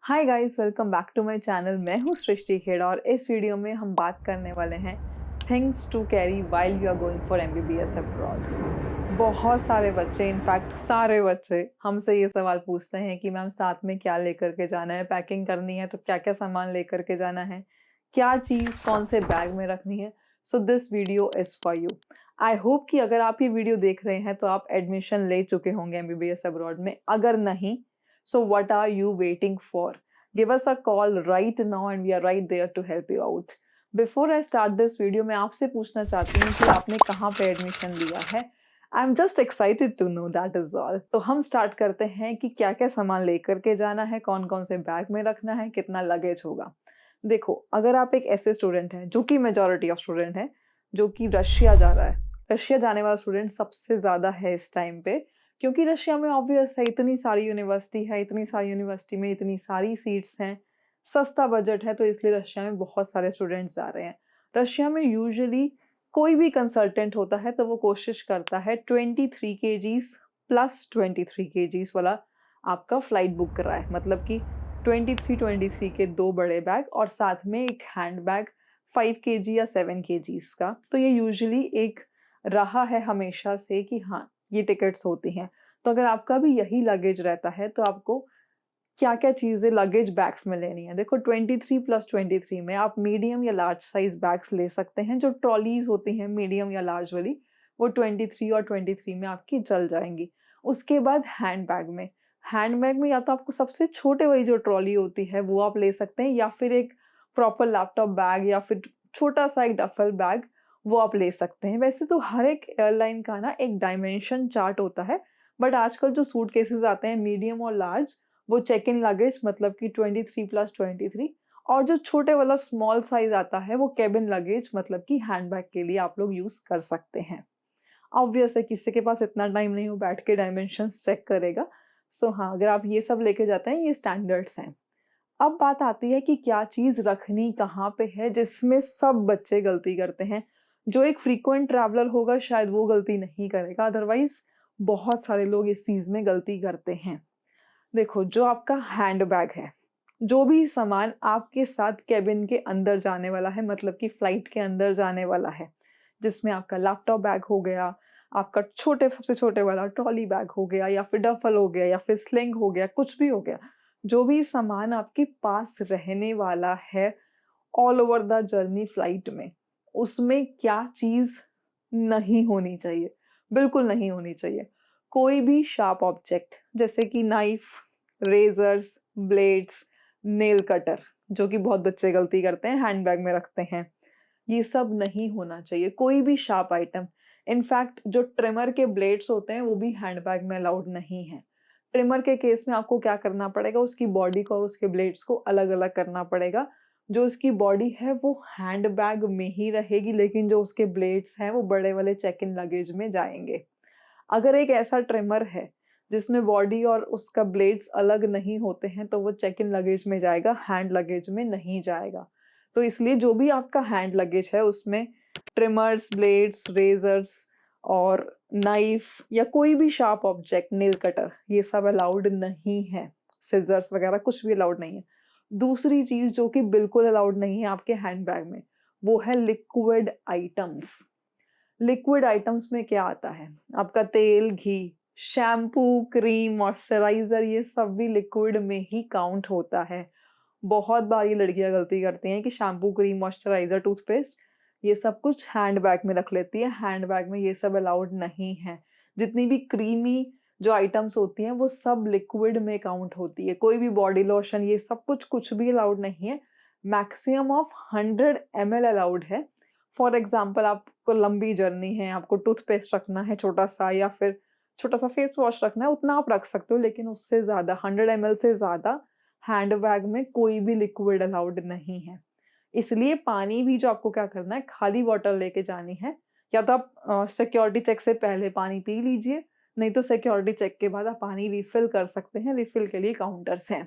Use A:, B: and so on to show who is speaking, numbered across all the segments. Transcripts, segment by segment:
A: Hi guys, welcome back to my channel. मैं हूँ सृष्टि खेड़ा और इस वीडियो में हम बात करने वाले हैं things to carry while you are going for MBBS abroad. बहुत सारे बच्चे, इनफैक्ट सारे बच्चे हमसे ये सवाल पूछते हैं कि मैम साथ में क्या लेकर के जाना है, पैकिंग करनी है तो क्या क्या सामान लेकर के जाना है, क्या चीज़ कौन से बैग में रखनी है। So this video is for you. I hope कि अगर आप ये वीडियो देख रहे हैं तो आप एडमिशन ले चुके होंगे एमबीबीएस अब्रॉड में। अगर नहीं, so what are you waiting for? Give us a call right now and we are right there to help you out. Before I start this video, मैं आपसे पूछना चाहती हूँ कि आपने कहाँ पे एडमिशन लिया है। I am just excited to know, that is all. तो हम स्टार्ट करते हैं कि क्या क्या सामान लेकर के जाना है, कौन कौन से बैग में रखना है, कितना लगेज होगा। देखो, अगर आप एक ऐसे स्टूडेंट हैं जो कि मेजॉरिटी ऑफ स्टूडेंट है जो कि रशिया जा रहा है, रशिया जाने वाला स्टूडेंट सबसे ज़्यादा है इस टाइम पे, क्योंकि रशिया में ऑब्वियस है, इतनी सारी यूनिवर्सिटी है, इतनी सारी यूनिवर्सिटी में इतनी सारी सीट्स हैं, सस्ता बजट है, तो इसलिए रशिया में बहुत सारे स्टूडेंट्स जा रहे हैं। रशिया में यूजुअली कोई भी कंसल्टेंट होता है तो वो कोशिश करता है 23 kgs प्लस 23 kgs वाला आपका फ्लाइट बुक कराए, मतलब कि 23 के दो बड़े बैग और साथ में एक हैंड बैग 5 kg या 7 kgs का। तो ये यूजुअली एक रहा है हमेशा से कि हाँ, ये टिकट्स होती हैं। तो अगर आपका भी यही लगेज रहता है तो आपको क्या क्या चीज़ें लगेज बैग्स में लेनी है। देखो, 23 + 23 में आप मीडियम या लार्ज साइज बैग्स ले सकते हैं। जो ट्रॉलीज होती हैं मीडियम या लार्ज वाली, वो 23 और 23 में आपकी चल जाएंगी। उसके बाद हैंड बैग में या तो आपको सबसे छोटे वाली जो ट्रॉली होती है वो आप ले सकते हैं, या फिर एक प्रॉपर लैपटॉप बैग या फिर छोटा सा एक डफल बैग वो आप ले सकते हैं। वैसे तो हर एक एयरलाइन का ना एक डायमेंशन चार्ट होता है, बट आजकल जो सूट केसेस आते हैं मीडियम और लार्ज, वो चेक इन लगेज मतलब कि 23 + 23, और जो छोटे वाला स्मॉल साइज आता है वो केबिन लगेज मतलब कि हैंडबैग के लिए आप लोग यूज कर सकते हैं। ऑब्वियस है किसी के पास इतना टाइम नहीं हो बैठ के डायमेंशंस चेक करेगा। सो हाँ, अगर आप ये सब लेके जाते हैं, ये स्टैंडर्ड्स हैं। अब बात आती है कि क्या चीज रखनी कहाँ पे है, जिसमें सब बच्चे गलती करते हैं। जो एक फ्रीक्वेंट ट्रैवलर होगा शायद वो गलती नहीं करेगा, अदरवाइज बहुत सारे लोग इस चीज में गलती करते हैं। देखो, जो आपका हैंड बैग है, जो भी सामान आपके साथ केबिन के अंदर जाने वाला है, मतलब कि फ्लाइट के अंदर जाने वाला है, जिसमें आपका लैपटॉप बैग हो गया, आपका सबसे छोटे वाला ट्रॉली बैग हो गया, या फिर डफल हो गया, या फिर स्लिंग हो गया, कुछ भी हो गया, जो भी सामान आपके पास रहने वाला है all over the journey flight में, उसमें क्या चीज नहीं होनी चाहिए, बिल्कुल नहीं होनी चाहिए। कोई भी शार्प ऑब्जेक्ट जैसे कि knife, razors, blades, nail cutter, जो कि बहुत बच्चे गलती करते हैं हैंडबैग में रखते हैं, ये सब नहीं होना चाहिए। कोई भी शार्प आइटम, इनफैक्ट जो ट्रिमर के ब्लेड्स होते हैं वो भी हैंडबैग में अलाउड नहीं है। ट्रिमर के केस में आपको क्या करना पड़ेगा, उसकी बॉडी को और उसके ब्लेड्स को अलग अलग करना पड़ेगा। जो उसकी बॉडी है वो हैंडबैग में ही रहेगी, लेकिन जो उसके ब्लेड्स हैं वो बड़े वाले चेक इन लगेज में जाएंगे। अगर एक ऐसा ट्रिमर है जिसमें बॉडी और उसका ब्लेड्स अलग नहीं होते हैं तो वो चेक इन लगेज में जाएगा, हैंड लगेज में नहीं जाएगा। तो इसलिए जो भी आपका हैंड लगेज है उसमें ट्रिमर्स, ब्लेड्स, रेजर्स और नाइफ या कोई भी शार्प ऑब्जेक्ट, नेल कटर, ये सब अलाउड नहीं है। सिजर्स वगैरह कुछ भी अलाउड नहीं है। दूसरी चीज जो कि बिल्कुल अलाउड नहीं है आपके हैंडबैग में, वो है लिक्विड आइटम्स। लिक्विड आइटम्स में क्या आता है, आपका तेल, घी, शैम्पू, क्रीम, मॉइस्चराइजर, ये सब भी लिक्विड में ही काउंट होता है। बहुत बार ये लड़कियां गलती करती हैं कि शैम्पू, क्रीम, मॉइस्चराइजर, टूथपेस्ट, ये सब कुछ हैंड बैग में रख लेती है। हैंड बैग में ये सब अलाउड नहीं है। जितनी भी क्रीमी जो आइटम्स होती हैं वो सब लिक्विड में काउंट होती है। कोई भी बॉडी लोशन, ये सब कुछ भी अलाउड नहीं है। मैक्सिमम ऑफ 100 ml अलाउड है। फॉर एग्जाम्पल, आपको लंबी जर्नी है, आपको टूथपेस्ट रखना है छोटा सा, या फिर छोटा सा फेस वॉश रखना है, उतना आप रख सकते हो, लेकिन उससे ज्यादा 100 ml से ज्यादा हैंड बैग में कोई भी लिक्विड अलाउड नहीं है। इसलिए पानी भी जो आपको क्या करना है, खाली बॉटल लेके जानी है। या तो आप सिक्योरिटी चेक से पहले पानी पी लीजिए, नहीं तो सिक्योरिटी चेक के बाद आप पानी रिफिल कर सकते हैं। रिफिल के लिए काउंटर्स हैं।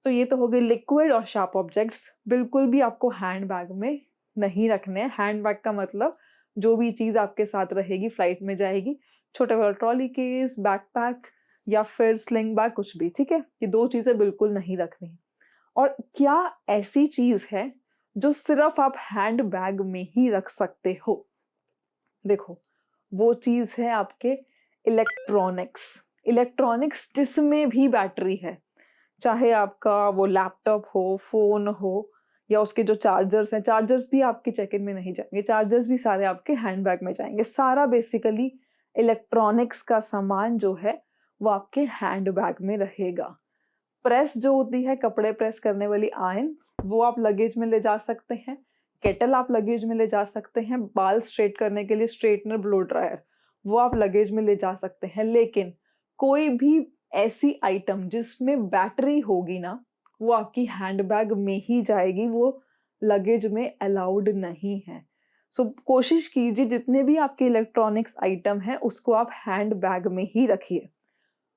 A: तो ये तो हो गई लिक्विड और शार्प ऑब्जेक्ट्स, बिल्कुल भी आपको हैंड बैग में नहीं रखने हैं। हैंड बैग का मतलब जो भी चीज आपके साथ रहेगी, फ्लाइट में जाएगी, छोटे वाला ट्रॉली केस, बैकपैक या फिर स्लिंग बैग, कुछ भी, ठीक है। ये दो चीजें बिल्कुल नहीं रखनी। और क्या ऐसी चीज है जो सिर्फ आप हैंड बैग में ही रख सकते हो? देखो, वो चीज है आपके इलेक्ट्रॉनिक्स। इलेक्ट्रॉनिक्स जिसमें भी बैटरी है, चाहे आपका वो लैपटॉप हो, फोन हो, या उसके जो चार्जर्स हैं, चार्जर्स भी आपके चेक-इन में नहीं जाएंगे, चार्जर्स भी सारे आपके हैंडबैग में जाएंगे। सारा बेसिकली इलेक्ट्रॉनिक्स का सामान जो है वो आपके हैंडबैग में रहेगा। प्रेस जो होती है, कपड़े प्रेस करने वाली आयरन, वो आप लगेज में ले जा सकते हैं। केटल आप लगेज में ले जा सकते हैं। बाल स्ट्रेट करने के लिए स्ट्रेटनर, ब्लो ड्रायर, वो आप लगेज में ले जा सकते हैं। लेकिन कोई भी ऐसी आइटम जिसमें बैटरी होगी ना, वो आपकी हैंडबैग में ही जाएगी, वो लगेज में अलाउड नहीं है। सो कोशिश कीजिए जितने भी आपके इलेक्ट्रॉनिक्स आइटम हैं उसको आप हैंडबैग में ही रखिए।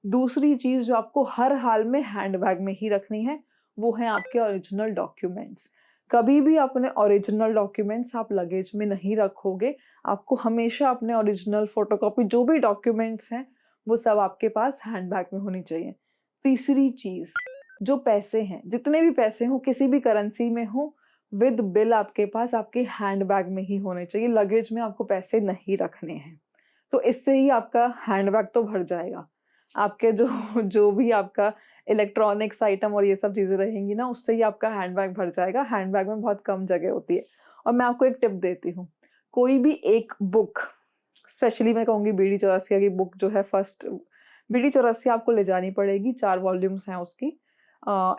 A: दूसरी चीज जो आपको हर हाल में हैंडबैग में ही रखनी है, वो है आपके ओरिजिनल डॉक्यूमेंट्स। कभी भी अपने ओरिजिनल डॉक्यूमेंट्स आप लगेज में नहीं रखोगे। आपको हमेशा अपने ओरिजिनल फोटोकॉपी जो भी डॉक्यूमेंट्स हैं वो सब आपके पास हैंडबैग में होनी चाहिए। तीसरी चीज, जो पैसे हैं, जितने भी पैसे हो, किसी भी करेंसी में हो, विद बिल आपके पास आपके हैंडबैग में ही होने चाहिए। लगेज में आपको पैसे नहीं रखने हैं। तो इससे ही आपका हैंडबैग तो भर जाएगा। आपके जो जो भी आपका इलेक्ट्रॉनिक्स आइटम और ये सब चीजें रहेंगी ना, उससे ही आपका हैंडबैग भर जाएगा। हैंडबैग में बहुत कम जगह होती है। और मैं आपको एक टिप देती हूँ, कोई भी एक बुक, स्पेशली मैं कहूँगी बीडी चौरसिया की बुक जो है, फर्स्ट बीडी चौरसिया आपको ले जानी पड़ेगी। 4 वॉल्यूम्स हैं उसकी।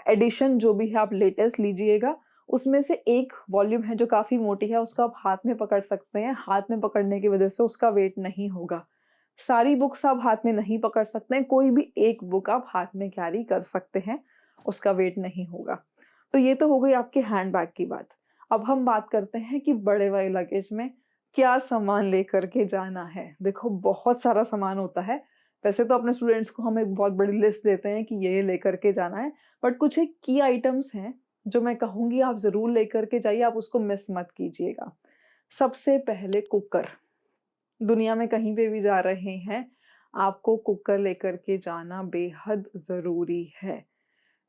A: एडिशन जो भी है आप लेटेस्ट लीजिएगा। उसमें से एक वॉल्यूम है जो काफी मोटी है, उसको आप हाथ में पकड़ सकते हैं। हाथ में पकड़ने की वजह से उसका वेट नहीं होगा। सारी बुक्स आप हाथ में नहीं पकड़ सकते हैं, कोई भी एक बुक आप हाथ में कैरी कर सकते हैं, उसका वेट नहीं होगा। तो ये तो हो गई आपके हैंडबैग की बात। अब हम बात करते हैं कि बड़े वाले लगेज में क्या सामान लेकर के जाना है। देखो, बहुत सारा सामान होता है। वैसे तो अपने स्टूडेंट्स को हम एक बहुत बड़ी लिस्ट देते हैं कि ये लेकर के जाना है, बट कुछ एक की आइटम्स हैं जो मैं कहूंगी आप जरूर लेकर के जाइए, आप उसको मिस मत कीजिएगा। सबसे पहले कुकर। दुनिया में कहीं पे भी जा रहे हैं, आपको कुकर लेकर के जाना बेहद जरूरी है।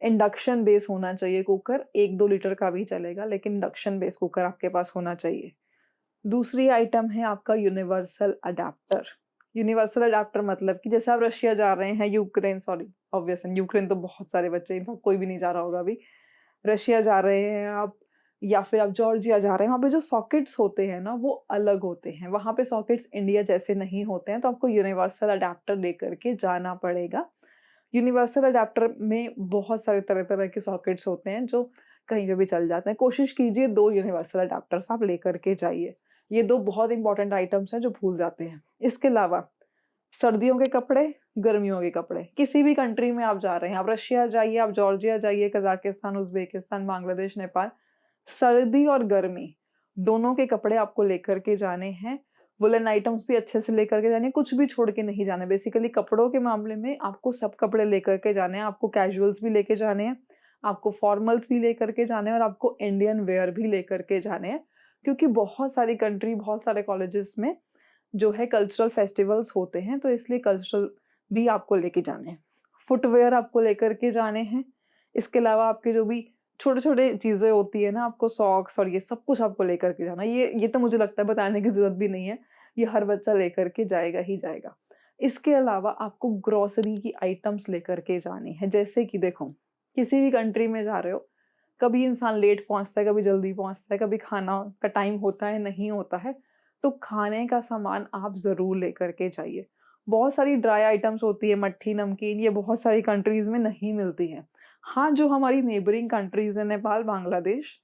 A: इंडक्शन बेस होना चाहिए कुकर, 1-2 लीटर का भी चलेगा, लेकिन इंडक्शन बेस कुकर आपके पास होना चाहिए। दूसरी आइटम है आपका यूनिवर्सल अडेप्टर। यूनिवर्सल अडेप्टर मतलब कि जैसे आप रशिया जा रहे हैं, यूक्रेन, सॉरी ऑब्वियस यूक्रेन तो बहुत सारे बच्चे, इनफैक्ट कोई भी नहीं जा रहा होगा अभी। रशिया जा रहे हैं आप, या फिर आप जॉर्जिया जा रहे हैं, वहाँ पे जो सॉकेट्स होते हैं ना वो अलग होते हैं। वहाँ पे सॉकेट्स इंडिया जैसे नहीं होते हैं, तो आपको यूनिवर्सल अडेप्टर लेकर के जाना पड़ेगा। यूनिवर्सल अडेप्टर में बहुत सारे तरह तरह के सॉकेट्स होते हैं जो कहीं पे भी चल जाते हैं। कोशिश कीजिए 2 यूनिवर्सल अडेप्टर्स आप लेकर के जाइए। ये 2 बहुत इंपॉर्टेंट आइटम्स हैं जो भूल जाते हैं। इसके अलावा सर्दियों के कपड़े, गर्मियों के कपड़े, किसी भी कंट्री में आप जा रहे हैं, आप रशिया जाइए, आप जॉर्जिया जाइए, कजाकिस्तान, उज्बेकिस्तान, बांग्लादेश, नेपाल, सर्दी और गर्मी दोनों के कपड़े आपको लेकर के जाने हैं। वुलन आइटम्स भी अच्छे से लेकर के जाने, कुछ भी छोड़ के नहीं जाना। बेसिकली कपड़ों के मामले में आपको सब कपड़े लेकर के जाने हैं। आपको कैजुअल्स भी लेके जाने हैं, आपको फॉर्मल्स भी लेकर के जाने हैं, और आपको इंडियन वेयर भी लेकर के जाने हैं। क्योंकि बहुत सारी कंट्री, बहुत सारे कॉलेजेस में जो है कल्चरल फेस्टिवल्स होते हैं, तो इसलिए कल्चरल भी आपको लेके जाने हैं। फुटवेयर आपको लेकर के जाने हैं। इसके अलावा आपके जो भी छोटे छोटे चीजें होती है ना, आपको सॉक्स और ये सब कुछ आपको लेकर के जाना। ये तो मुझे लगता है बताने की जरूरत भी नहीं है, ये हर बच्चा लेकर के जाएगा ही जाएगा। इसके अलावा आपको ग्रोसरी की आइटम्स लेकर के जानी है। जैसे कि देखो, किसी भी कंट्री में जा रहे हो, कभी इंसान लेट पहुंचता है, कभी जल्दी पहुंचता है, कभी खाना का टाइम होता है, नहीं होता है, तो खाने का सामान आप जरूर लेकर के जाइए। बहुत सारी ड्राई आइटम्स होती है, मट्ठी, नमकीन, ये बहुत सारी कंट्रीज में नहीं मिलती है। हाँ, जो हमारी नेबरिंग कंट्रीज है, नेपाल, बांग्लादेश,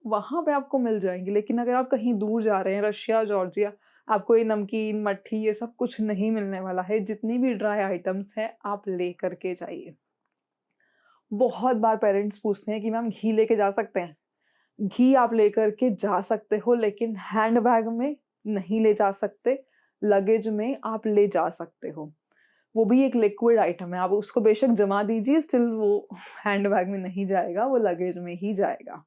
A: वहां पे आपको मिल जाएंगी। लेकिन अगर आप कहीं दूर जा रहे हैं, रशिया, जॉर्जिया, आपको ये नमकीन, मट्ठी, ये सब कुछ नहीं मिलने वाला है। जितनी भी ड्राई आइटम्स हैं आप ले करके जाइए। बहुत बार पेरेंट्स पूछते हैं कि मैम घी लेके जा सकते हैं? घी आप लेकर के जा सकते हो, लेकिन हैंडबैग में नहीं ले जा सकते। लगेज में आप ले जा सकते हो, वो भी एक लिक्विड आइटम है। आप उसको बेशक जमा दीजिए, स्टिल वो हैंडबैग में नहीं जाएगा, वो लगेज में ही जाएगा।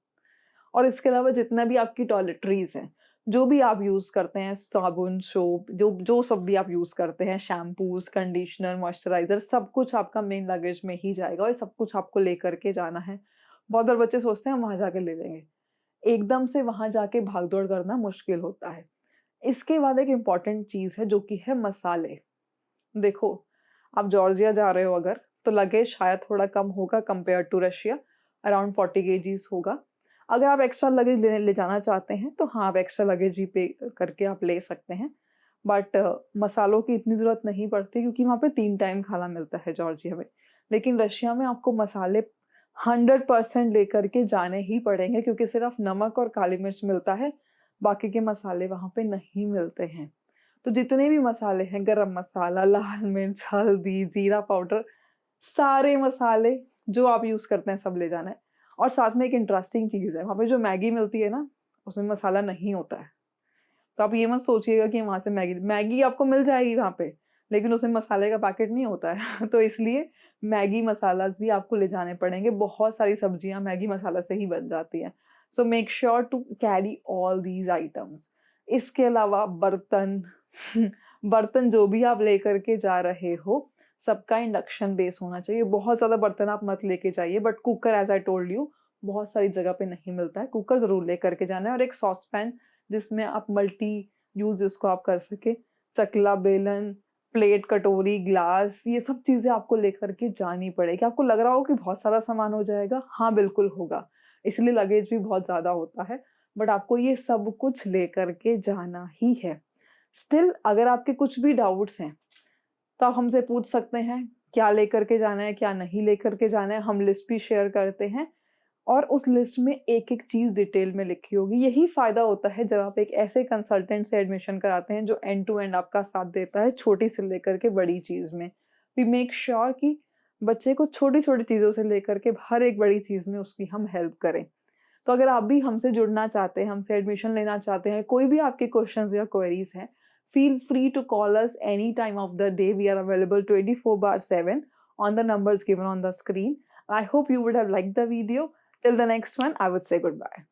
A: और इसके अलावा जितना भी आपकी टॉयलेटरीज हैं, जो भी आप यूज करते हैं, साबुन, सोप, जो जो सब भी आप यूज करते हैं, शैम्पूज, कंडीशनर, मॉइस्चराइजर, सब कुछ आपका मेन लगेज में ही जाएगा, और सब कुछ आपको लेकर के जाना है। बहुत बार बच्चे सोचते हैं हम वहाँ जाके ले लेंगे, एकदम से वहाँ जाके भाग-दौड़ करना मुश्किल होता है। इसके बाद एक इम्पॉर्टेंट चीज़ है जो कि है मसाले। देखो, आप जॉर्जिया जा रहे हो अगर, तो लगेज शायद थोड़ा कम होगा compare to Russia, around 40 kgs होगा। अगर आप एक्स्ट्रा लगेज ले जाना चाहते हैं, तो हाँ, आप एक्स्ट्रा लगेज भी पे करके आप ले सकते हैं। बट मसालों की इतनी ज़रूरत नहीं पड़ती क्योंकि वहाँ पे 3 टाइम खाना मिलता है जॉर्जिया में। लेकिन रशिया में आपको मसाले 100% लेकर के जाने ही पड़ेंगे क्योंकि सिर्फ़ नमक और काली मिर्च मिलता है, बाकी के मसाले वहाँ पे नहीं मिलते हैं। तो जितने भी मसाले हैं, गरम मसाला, लाल मिर्च, हल्दी, जीरा पाउडर, सारे मसाले जो आप यूज़ करते हैं सब ले जाना है। और साथ में एक इंटरेस्टिंग चीज़ है, वहाँ पे जो मैगी मिलती है ना, उसमें मसाला नहीं होता है। तो आप ये मत सोचिएगा कि वहाँ से मैगी आपको मिल जाएगी वहाँ पे, लेकिन उसमें मसाले का पैकेट नहीं होता है। तो इसलिए मैगी मसालास भी आपको ले जाने पड़ेंगे। बहुत सारी सब्जियाँ मैगी मसाला से ही बन जाती हैं। So make sure to carry all these items. इसके अलावा बर्तन बर्तन जो भी आप लेकर के जा रहे हो, सबका इंडक्शन बेस होना चाहिए। बहुत ज़्यादा बर्तन आप मत लेके जाइए, but cooker as I told you बहुत सारी जगह पे नहीं मिलता है। कुकर ज़रूर लेकर के जाना है और एक सॉसपैन जिसमें आप मल्टी यूज़ इसको आप कर सकें। चकला, बेलन, प्लेट, कटोरी, ग्लास, ये सब चीज़ें आपको लेकर के जानी पड़ेगी। आपको लग रहा हो कि बहुत सारा सामान हो जाएगा, हाँ, बिल्कुल होगा। इसलिए लगेज भी बहुत ज़्यादा होता है, बट आपको ये सब कुछ लेकर के जाना ही है। स्टिल अगर आपके कुछ भी डाउट्स हैं, तो आप हमसे पूछ सकते हैं, क्या लेकर के जाना है, क्या नहीं लेकर के जाना है। हम लिस्ट भी शेयर करते हैं और उस लिस्ट में एक-एक चीज़ डिटेल में लिखी होगी। यही फ़ायदा होता है जब आप एक ऐसे कंसल्टेंट से एडमिशन कराते हैं जो एंड टू एंड आपका साथ देता है, छोटी से लेकर के बड़ी चीज़ में। वी मेक श्योर कि बच्चे को छोटी-छोटी चीज़ों से लेकर के हर एक बड़ी चीज़ में उसकी हम हेल्प करें। तो अगर आप भी हमसे जुड़ना चाहते हैं, हमसे एडमिशन लेना चाहते हैं, कोई भी आपके क्वेश्चंस या क्वेरीज हैं, feel free to call us any time of the day. We are available 24/7 on the numbers given on the screen. I hope you would have liked the video. Till the next one, I would say goodbye.